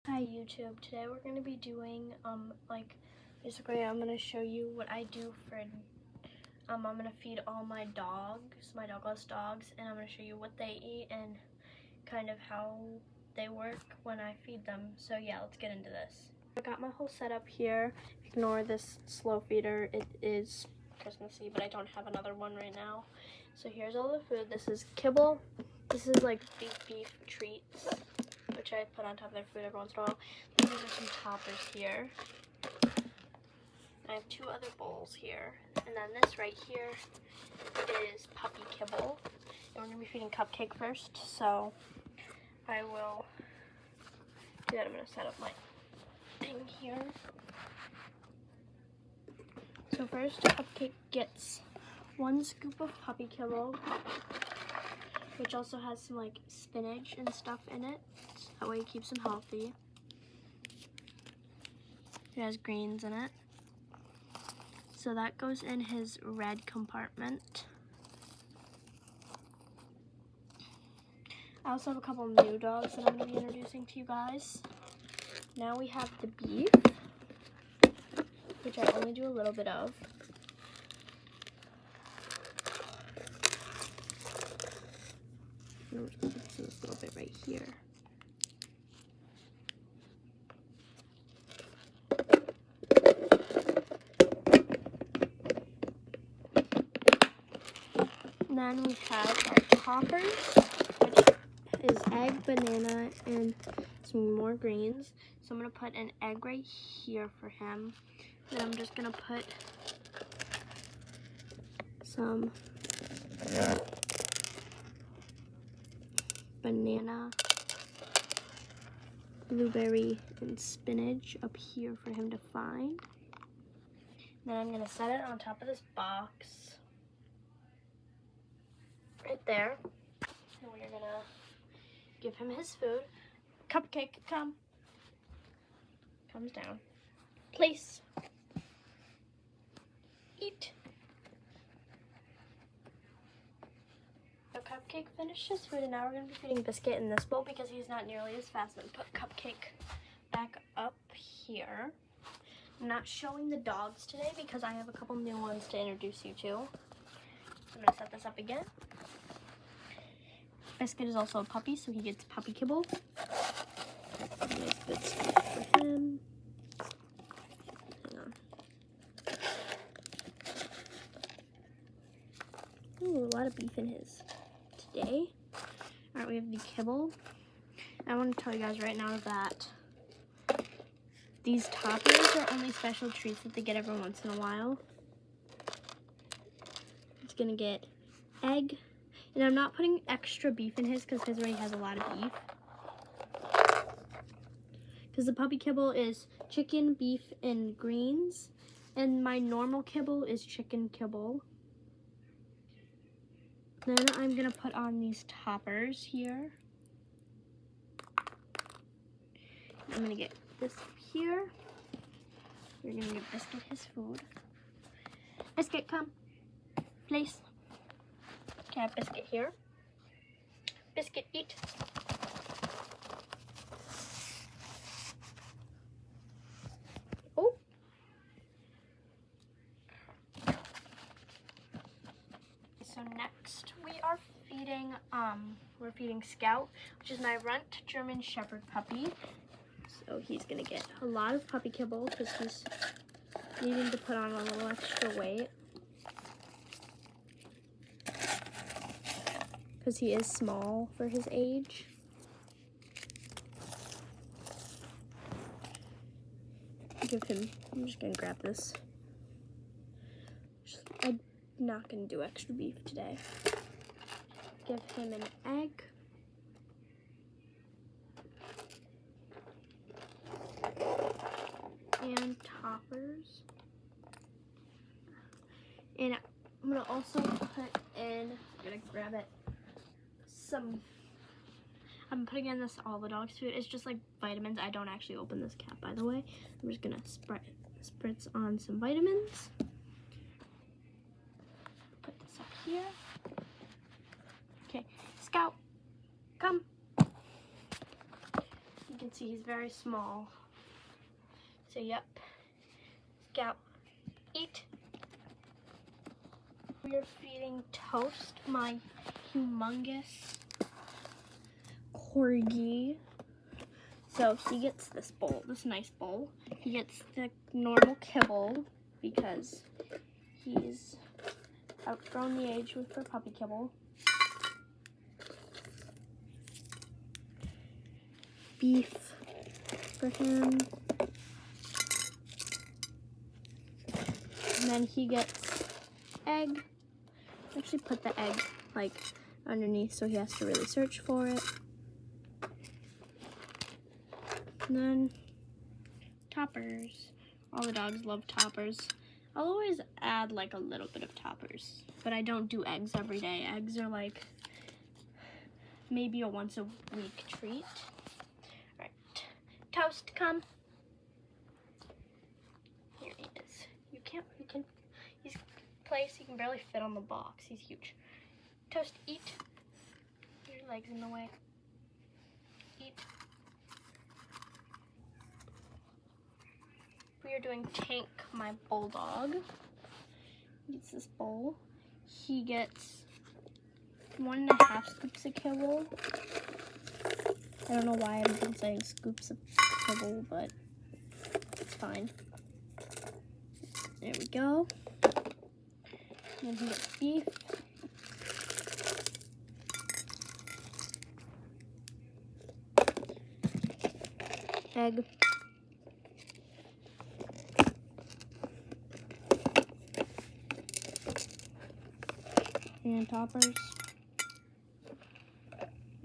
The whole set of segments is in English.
Hi YouTube, today we're going to be doing basically I'm going to show you what I do for I'm going to feed all my dogs, my dogless dogs, and I'm going to show you what they eat and kind of how they work when I feed them. So yeah, let's get into this. I got my whole setup here. Ignore this slow feeder, it is Christmassy, but I don't have another one right now. So here's all the food. This is kibble. This is like beef treats, which I put on top of their food every once in a while. These are some toppers here. I have two other bowls here. And then this right here is puppy kibble. And we're going to be feeding Cupcake first. So I will do that. I'm going to set up my thing here. So first, Cupcake gets 1 scoop of puppy kibble, which also has some like spinach and stuff in it. So that way it keeps him healthy. It has greens in it. So that goes in his red compartment. I also have a couple new dogs that I'm going to be introducing to you guys. Now we have the beef, which I only do a little bit of. I'm just going to put this little bit right here. And then we have our toppers, which is egg, banana, and some more greens. So I'm going to put an egg right here for him. Then I'm just going to put some banana, blueberry, and spinach up here for him to find. Then I'm going to set it on top of this box right there. And we're going to give him his food. Cupcake, come. Comes down. Place. Eat. So Cupcake finished his food, and now we're going to be feeding Biscuit in this bowl because he's not nearly as fast. I'm going to put Cupcake back up here. I'm not showing the dogs today because I have a couple new ones to introduce you to. I'm going to set this up again. Biscuit is also a puppy, so he gets puppy kibble. Nice good stuff for him. Hang on. Ooh, a lot of beef in his today. Alright, we have the kibble. I want to tell you guys right now that these toppers are only special treats that they get every once in a while. It's going to get egg. And I'm not putting extra beef in his because his already has a lot of beef. Because the puppy kibble is chicken, beef, and greens. And my normal kibble is chicken kibble. Then I'm going to put on these toppers here. I'm going to get this up here. We're going to give Biscuit his food. Biscuit, come. Place. Okay, I have Biscuit here. Biscuit, eat. Oh. So next we are feeding, we're feeding Scout, which is my runt German Shepherd puppy. So he's gonna get a lot of puppy kibble because he's needing to put on a little extra weight. Because he is small for his age. Give him, I'm just gonna grab this. I'm not gonna do extra beef today. Give him an egg. And toppers. And I'm gonna also put in, I'm gonna grab it, I'm putting in this all the dogs food. It's just like vitamins. I don't actually open this cap, by the way. I'm just gonna spritz on some vitamins. Put this up here. Okay, Scout, come. You can see he's very small. So yep, Scout, eat. We are feeding Toast, my humongous corgi. So he gets this bowl, this nice bowl. He gets the normal kibble because he's outgrown the age for puppy kibble. Beef for him. And then he gets egg. Actually put the egg like underneath so he has to really search for it. And then toppers. All the dogs love toppers. I'll always add like a little bit of toppers, but I don't do eggs every day. Eggs are like maybe a once a week treat. All right, Toast, come. Here he is. He's placed, he can barely fit on the box. He's huge. Toast, eat. Your leg's in the way. Eat. We are doing Tank, my bulldog. He gets this bowl. He gets 1.5 scoops of kibble. I don't know why I've been saying scoops of kibble, but it's fine. There we go. And he gets beef. Egg. And toppers.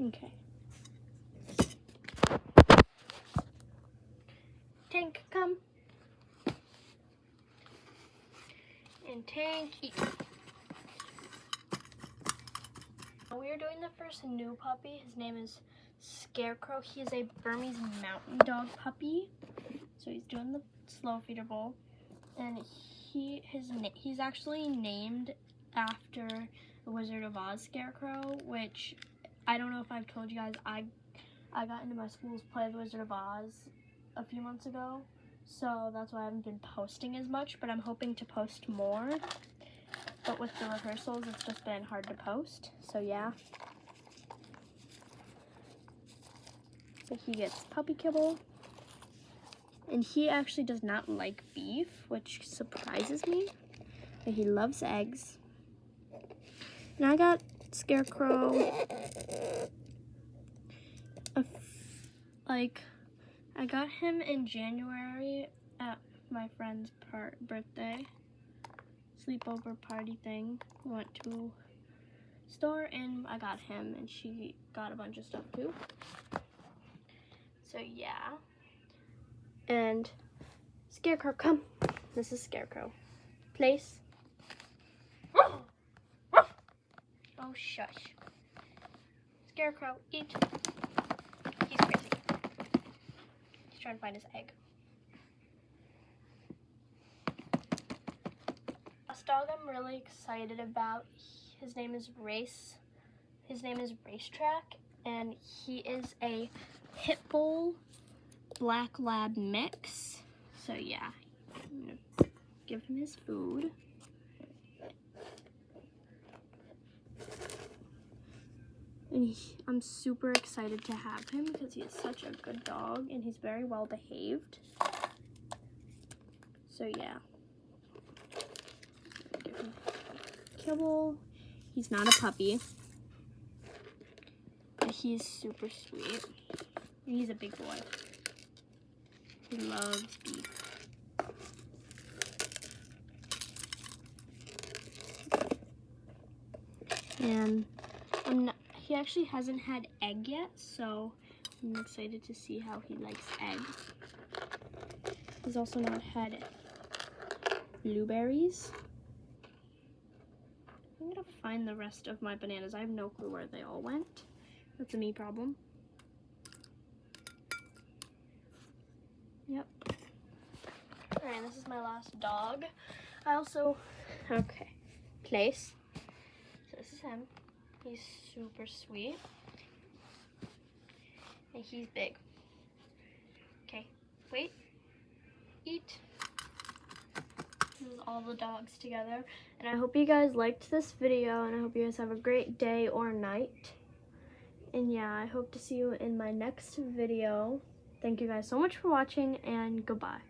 Okay. Tank, come. And Tank, eat. We are doing the first new puppy. His name is Scarecrow. He is a Burmese mountain dog puppy. So he's doing the slow feeder bowl. And he's actually named after the Wizard of Oz Scarecrow, which I don't know if I've told you guys, I got into my school's play of the Wizard of Oz a few months ago, so that's why I haven't been posting as much, but I'm hoping to post more. But with the rehearsals, it's just been hard to post, so yeah. So he gets puppy kibble, and he actually does not like beef, which surprises me, but he loves eggs. And I got Scarecrow, I got him in January at my friend's birthday, sleepover party thing. We went to a store and I got him, and she got a bunch of stuff too. So yeah. And Scarecrow, come. This is Scarecrow. Place. Oh, shush. Scarecrow, eat. He's crazy. He's trying to find his egg. Last dog I'm really excited about, his name is Racetrack, and he is a pit bull black lab mix. So yeah, I'm gonna give him his food. And I'm super excited to have him because he is such a good dog and he's very well behaved. So yeah. Give him kibble. He's not a puppy, but he's super sweet. And he's a big boy. He loves beef. And he actually hasn't had egg yet, so I'm excited to see how he likes eggs. He's also not had blueberries. I'm gonna find the rest of my bananas. I have no clue where they all went. That's a me problem. Yep. Alright, this is my last dog. Okay, Place. So this is him. He's super sweet. And he's big. Wait. Eat. This is all the dogs together. And I hope you guys liked this video, and I hope you guys have a great day or night. And yeah, I hope to see you in my next video. Thank you guys so much for watching, and goodbye.